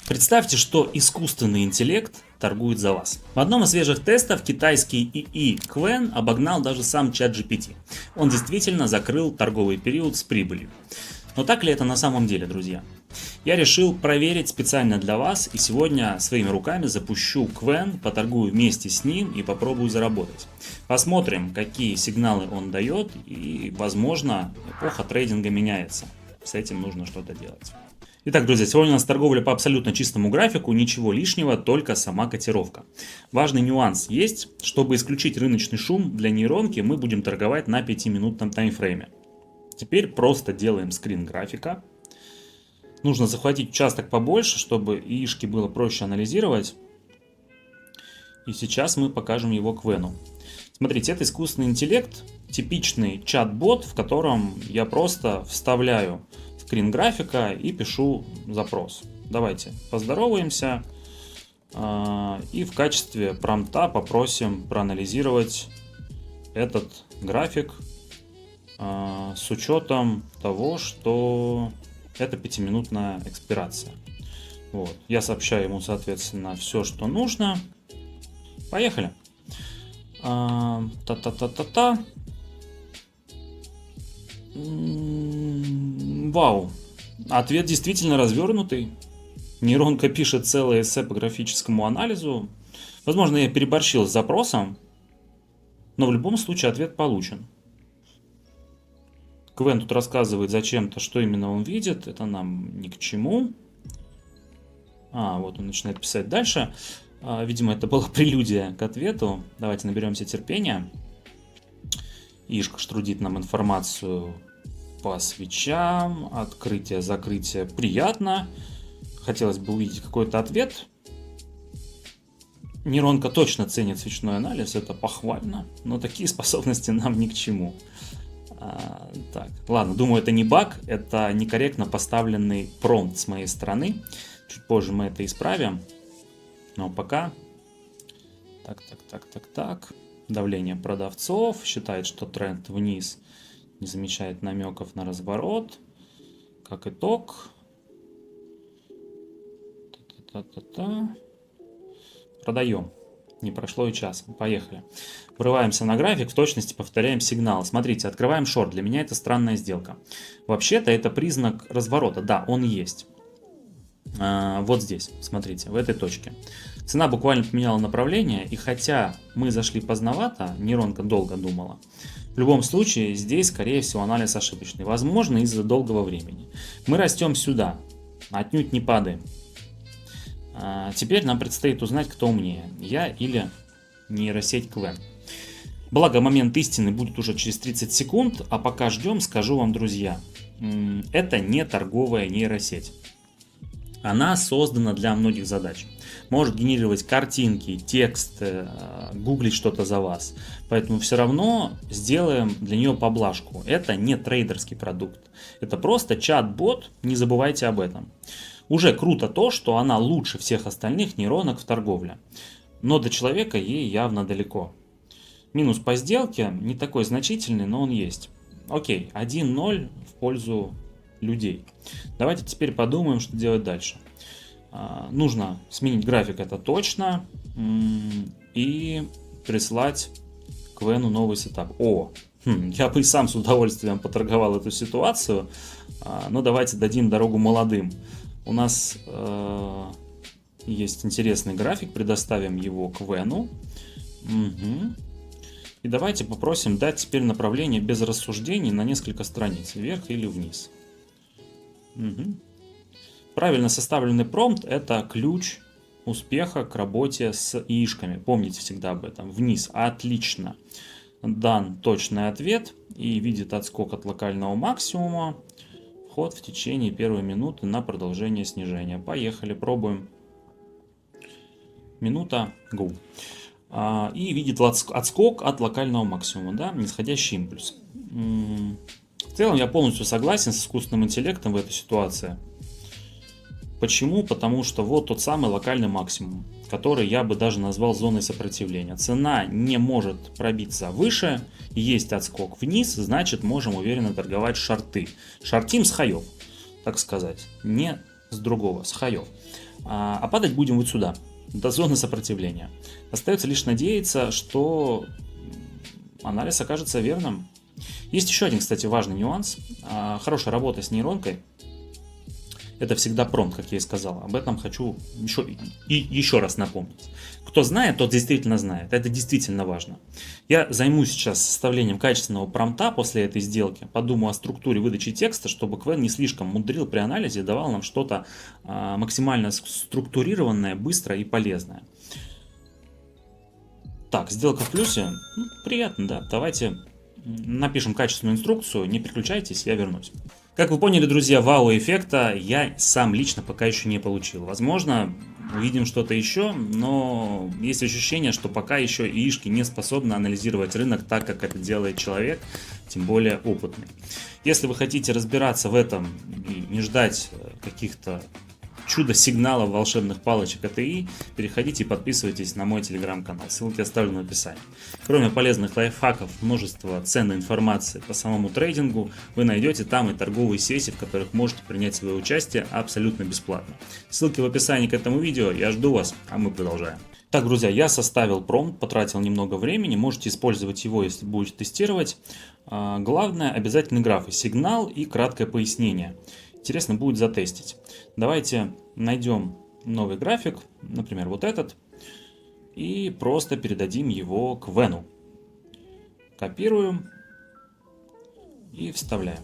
Представьте, что искусственный интеллект торгует за вас. В одном из свежих тестов китайский ИИ Qwen обогнал даже сам ChatGPT. Он действительно закрыл торговый период с прибылью. Но так ли это на самом деле, друзья? Я решил проверить специально для вас и сегодня своими руками запущу Qwen, поторгую вместе с ним и попробую заработать. Посмотрим, какие сигналы он дает, и, возможно, эпоха трейдинга меняется. С этим нужно что-то делать. Итак, друзья, сегодня у нас торговля по абсолютно чистому графику, ничего лишнего, только сама котировка. Важный нюанс есть: чтобы исключить рыночный шум для нейронки, мы будем торговать на 5-минутном таймфрейме. Теперь просто делаем скрин графика. Нужно захватить участок побольше, чтобы яишки было проще анализировать. И сейчас мы покажем его Qwen. Смотрите, это искусственный интеллект, типичный чат-бот, в котором я просто вставляю скрин графика и пишу запрос. Давайте поздороваемся и в качестве промпта попросим проанализировать этот график с учетом того, что это 5-минутная экспирация. Вот. Я сообщаю ему, соответственно, все, что нужно. Поехали. Та-та-та-та-та. Вау. Ответ действительно развернутый. Нейронка пишет целое эссе по графическому анализу. Возможно, я переборщил с запросом, но в любом случае ответ получен. Qwen тут рассказывает зачем-то, что именно он видит. Это нам ни к чему. Вот он начинает писать дальше. Видимо, это была прелюдия к ответу. Давайте наберемся терпения. Ишка штрудит нам информацию по свечам. Открытие, закрытие. Приятно. Хотелось бы увидеть какой-то ответ. Нейронка точно ценит свечной анализ. Это похвально. Но такие способности нам ни к чему. Так, ладно, думаю, это не баг, это некорректно поставленный промпт с моей стороны. Чуть позже мы это исправим. Но пока... Так. Давление продавцов. Считает, что тренд вниз. Не замечает намеков на разворот. Как итог... Продаем. Не прошло и час. Поехали. Врываемся на график, в точности повторяем сигнал. Смотрите, открываем шорт. Для меня это странная сделка. Вообще-то это признак разворота. Да, он есть. Вот здесь, смотрите, в этой точке. Цена буквально поменяла направление, и хотя мы зашли поздновато, нейронка долго думала, в любом случае здесь, скорее всего, анализ ошибочный. Возможно, из-за долгого времени. Мы растем сюда, отнюдь не падаем. Теперь нам предстоит узнать, кто умнее, я или нейросеть Qwen. Благо, момент истины будет уже через 30 секунд, а пока ждем, скажу вам, друзья, это не торговая нейросеть. Она создана для многих задач. Может генерировать картинки, текст, гуглить что-то за вас. Поэтому все равно сделаем для нее поблажку. Это не трейдерский продукт. Это просто чат-бот, не забывайте об этом. Уже круто то, что она лучше всех остальных нейронок в торговле. Но до человека ей явно далеко. Минус по сделке не такой значительный, но он есть. Окей, 1-0 в пользу людей. Давайте теперь подумаем, что делать дальше. Нужно сменить график, это точно. И прислать Qwen новый сетап. Я бы и сам с удовольствием поторговал эту ситуацию. Но давайте дадим дорогу молодым. У нас есть интересный график, предоставим его Qwen. И давайте попросим дать теперь направление без рассуждений на несколько страниц, вверх или вниз. Правильно составленный промпт — это ключ успеха к работе с яишками. Помните всегда об этом. Вниз. Отлично. Дан точный ответ и видит отскок от локального максимума. Вход в течение первой минуты на продолжение снижения. Поехали, пробуем. Минута, go. И видит отскок от локального максимума, да, нисходящий импульс. В целом я полностью согласен с искусственным интеллектом в этой ситуации. Почему? Потому что вот тот самый локальный максимум, который я бы даже назвал зоной сопротивления. Цена не может пробиться выше, есть отскок вниз, значит можем уверенно торговать шорты. Шортим с хаев, так сказать, не с другого, с хаев. А падать будем вот сюда, до зоны сопротивления. Остается лишь надеяться, что анализ окажется верным. Есть еще один, кстати, важный нюанс. Хорошая работа с нейронкой. Это всегда промпт, как я и сказал. Об этом хочу еще раз напомнить. Кто знает, тот действительно знает. Это действительно важно. Я займусь сейчас составлением качественного промпта после этой сделки. Подумаю о структуре выдачи текста, чтобы Квен не слишком мудрил при анализе и давал нам что-то максимально структурированное, быстрое и полезное. Так, сделка в плюсе. Ну, приятно, да. Давайте напишем качественную инструкцию. Не переключайтесь, я вернусь. Как вы поняли, друзья, вау-эффекта я сам лично пока еще не получил. Возможно, увидим что-то еще, но есть ощущение, что пока еще ИИшки не способны анализировать рынок так, как это делает человек, тем более опытный. Если вы хотите разбираться в этом и не ждать каких-то чудо-сигналов, волшебных палочек от ИИ, переходите и подписывайтесь на мой телеграм-канал. Ссылки оставлю в описании. Кроме полезных лайфхаков, множество ценной информации по самому трейдингу, вы найдете там и торговые сессии, в которых можете принять свое участие абсолютно бесплатно. Ссылки в описании к этому видео. Я жду вас, а мы продолжаем. Так, друзья, я составил промпт, потратил немного времени, можете использовать его, если будете тестировать. Главное, обязательно графы, сигнал и краткое пояснение. Интересно будет затестить. Давайте найдем новый график, например, вот этот, и просто передадим его к Вену. Копируем и вставляем.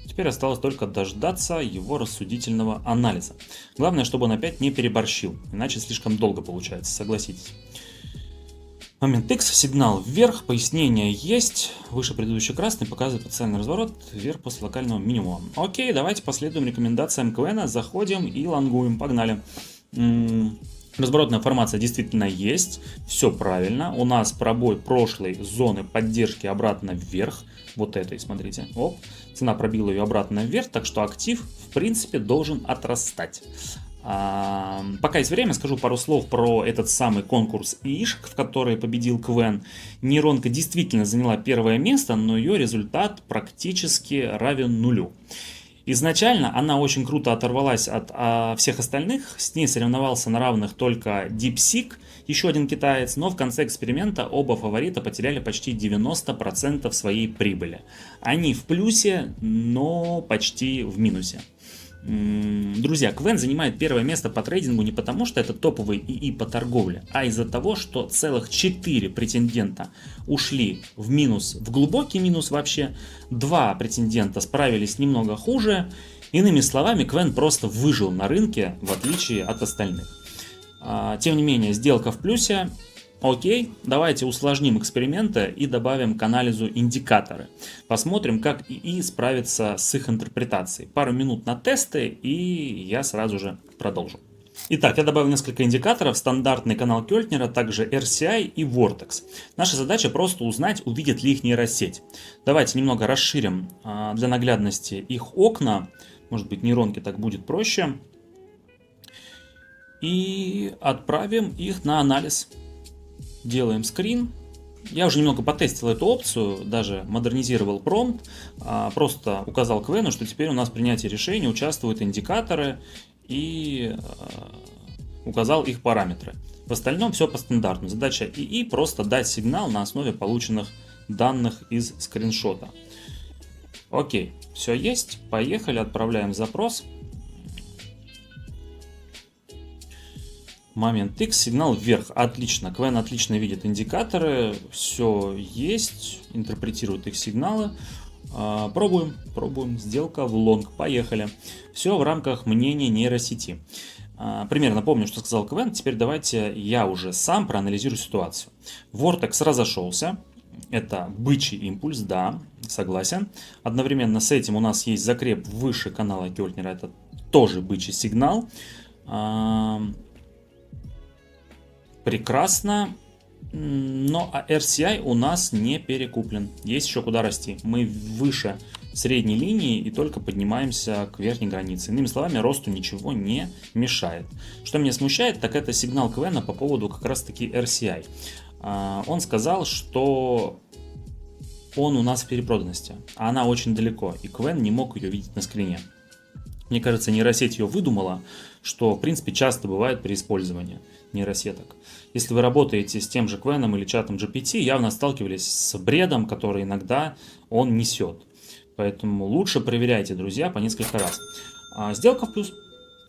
Теперь осталось только дождаться его рассудительного анализа. Главное, чтобы он опять не переборщил, иначе слишком долго получается, согласитесь. Момент X, сигнал вверх, пояснение есть, выше предыдущий красный, показывает потенциальный разворот, вверх после локального минимума. Окей, давайте последуем рекомендациям Квена, заходим и лонгуем, погнали. Разворотная формация действительно есть, все правильно, у нас пробой прошлой зоны поддержки обратно вверх, вот этой, смотрите, оп, цена пробила ее обратно вверх, так что актив в принципе должен отрастать. Пока есть время, скажу пару слов про этот самый конкурс ИИшек, в который победил Квен. Нейронка действительно заняла первое место, но ее результат практически равен нулю. Изначально она очень круто оторвалась от всех остальных, с ней соревновался на равных только DeepSeek, еще один китаец, но в конце эксперимента оба фаворита потеряли почти 90% своей прибыли. Они в плюсе, но почти в минусе. Друзья, Квен занимает первое место по трейдингу не потому, что это топовый ИИ по торговле, а из-за того, что целых 4 претендента ушли в минус, в глубокий минус вообще, 2 претендента справились немного хуже. Иными словами, Квен просто выжил на рынке, в отличие от остальных. Тем не менее, сделка в плюсе. Окей, давайте усложним эксперименты и добавим к анализу индикаторы. Посмотрим, как ИИ справится с их интерпретацией. Пару минут на тесты, и я сразу же продолжу. Итак, я добавил несколько индикаторов, стандартный канал Кёльтнера, также RCI и Vortex. Наша задача просто узнать, увидит ли их нейросеть. Давайте немного расширим для наглядности их окна, может быть нейронки так будет проще. И отправим их на анализ. Делаем скрин. Я уже немного потестил эту опцию, даже модернизировал промпт, просто указал Квену, что теперь у нас в принятии решения участвуют индикаторы и указал их параметры. В остальном все по стандарту. Задача ИИ просто дать сигнал на основе полученных данных из скриншота. Окей, все есть, поехали, отправляем запрос. Момент X, сигнал вверх, отлично, Квен отлично видит индикаторы, все есть, интерпретирует их сигналы. Пробуем, сделка в лонг, поехали. Все в рамках мнения нейросети. Примерно помню, что сказал Квен, теперь давайте я уже сам проанализирую ситуацию. Vortex разошелся, это бычий импульс, да, согласен. Одновременно с этим у нас есть закреп выше канала Кёльтнера, это тоже бычий сигнал. Прекрасно, но RCI у нас не перекуплен, есть еще куда расти. Мы выше средней линии и только поднимаемся к верхней границе. Иными словами, росту ничего не мешает. Что меня смущает, так это сигнал Квена по поводу как раз таки RCI. Он сказал, что он у нас в перепроданности, а она очень далеко, и Квен не мог ее видеть на скрине. Мне кажется, нейросеть ее выдумала, что, в принципе, часто бывает при использовании нейросеток. Если вы работаете с тем же Квеном или чатом GPT, явно сталкивались с бредом, который иногда он несет. Поэтому лучше проверяйте, друзья, по несколько раз. Сделка в плюс.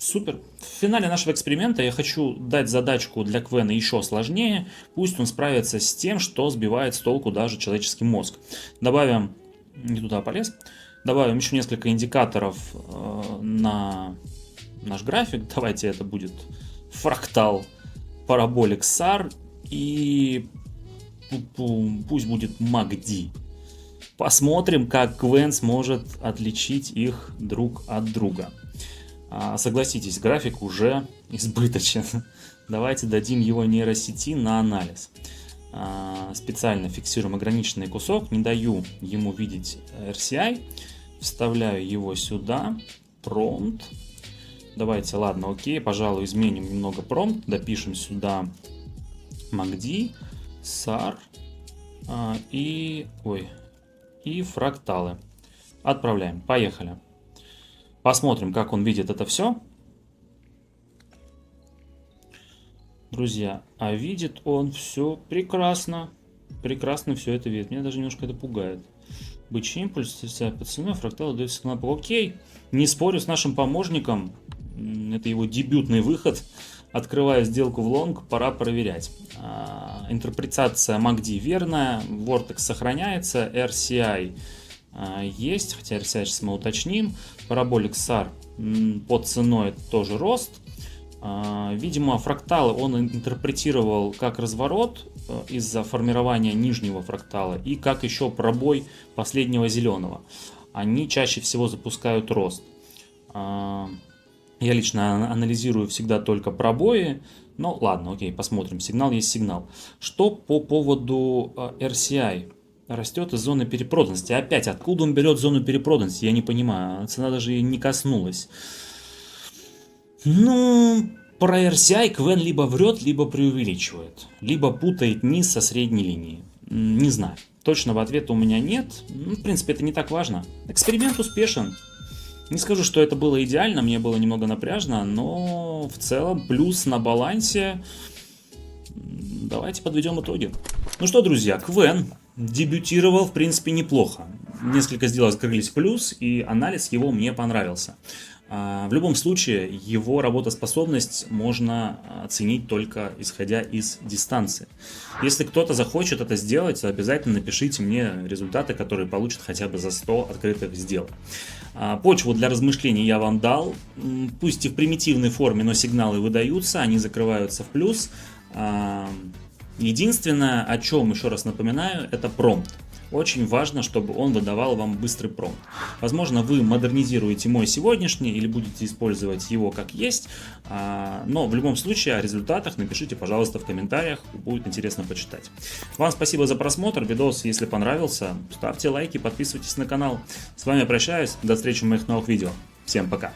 Супер. В финале нашего эксперимента я хочу дать задачку для Квена еще сложнее. Пусть он справится с тем, что сбивает с толку даже человеческий мозг. Добавим... Не туда полез. Добавим еще несколько индикаторов на наш график. Давайте это будет фрактал параболик SAR и пусть будет MACD. Посмотрим, как Квен сможет отличить их друг от друга. Согласитесь, график уже избыточен. Давайте дадим его нейросети на анализ. Специально фиксируем ограниченный кусок, не даю ему видеть RCI. Вставляю его сюда. Промпт. Давайте, ладно, окей, пожалуй, изменим немного промпт. Допишем сюда MACD, SAR и фракталы. Отправляем. Поехали. Посмотрим, как он видит это все. Друзья, а видит он все прекрасно. Прекрасно все это видит. Меня даже немножко это пугает. Бычий импульс, под ценой фракталы дают сигнал. Окей, не спорю с нашим помощником. Это его дебютный выход. Открываю сделку в лонг, пора проверять. Интерпретация MACD верная, Vortex сохраняется, RCI есть, хотя RCI сейчас мы уточним. Параболик SAR под ценой тоже рост. Видимо, фракталы он интерпретировал как разворот из-за формирования нижнего фрактала и как еще пробой последнего зеленого. Они чаще всего запускают рост. Я лично анализирую всегда только пробои. Но ладно, окей, посмотрим. Сигнал есть сигнал. Что по поводу RCI? Растет из зоны перепроданности. Опять, откуда он берет зону перепроданности? Я не понимаю. Цена даже и не коснулась. Ну, про RCI Квен либо врет, либо преувеличивает. Либо путает низ со средней линией. Не знаю. Точного ответа у меня нет. Ну, в принципе, это не так важно. Эксперимент успешен. Не скажу, что это было идеально, мне было немного напряжно, но в целом плюс на балансе. Давайте подведем итоги. Ну что, друзья, Квен дебютировал, в принципе, неплохо. Несколько сделок закрылись в плюс, и анализ его мне понравился. В любом случае, его работоспособность можно оценить только исходя из дистанции. Если кто-то захочет это сделать, то обязательно напишите мне результаты, которые получат хотя бы за 100 открытых сделок. Почву для размышлений я вам дал. Пусть и в примитивной форме, но сигналы выдаются, они закрываются в плюс. Единственное, о чем еще раз напоминаю, это промпт. Очень важно, чтобы он выдавал вам быстрый промпт. Возможно, вы модернизируете мой сегодняшний или будете использовать его как есть. Но в любом случае о результатах напишите, пожалуйста, в комментариях. Будет интересно почитать. Вам спасибо за просмотр. Видос, если понравился, ставьте лайки, подписывайтесь на канал. С вами прощаюсь. До встречи в моих новых видео. Всем пока.